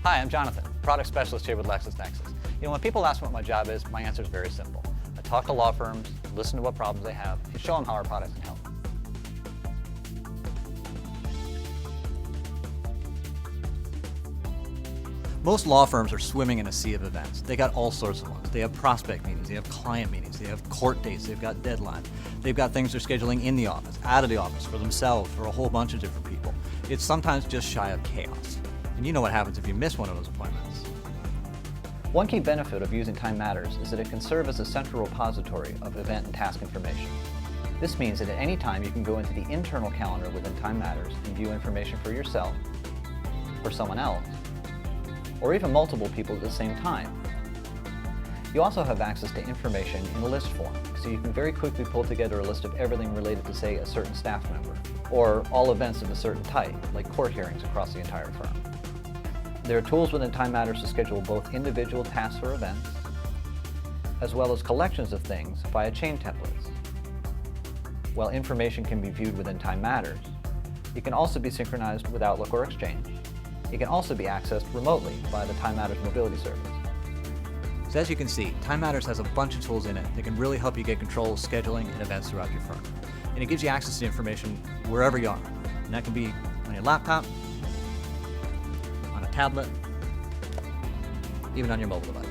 Hi, I'm Jonathan, product specialist here with LexisNexis. When people ask me what my job is, my answer is very simple. I talk to law firms, listen to what problems they have, and show them how our products can help. Most law firms are swimming in a sea of events. They got all sorts of ones. They have prospect meetings, they have client meetings, they have court dates, they've got deadlines. They've got things they're scheduling in the office, out of the office, for themselves, for a whole bunch of different people. It's sometimes just shy of chaos. And you know what happens if you miss one of those appointments. One key benefit of using Time Matters is that it can serve as a central repository of event and task information. This means that at any time you can go into the internal calendar within Time Matters and view information for yourself, for someone else, or even multiple people at the same time. You also have access to information in a list form, so you can very quickly pull together a list of everything related to, say, a certain staff member, or all events of a certain type, like court hearings across the entire firm. There are tools within Time Matters to schedule both individual tasks or events, as well as collections of things via chain templates. While information can be viewed within Time Matters, it can also be synchronized with Outlook or Exchange. It can also be accessed remotely via the Time Matters mobility service. So as you can see, Time Matters has a bunch of tools in it that can really help you get control of scheduling and events throughout your firm. And it gives you access to information wherever you are. And that can be on your laptop, on a tablet, even on your mobile device.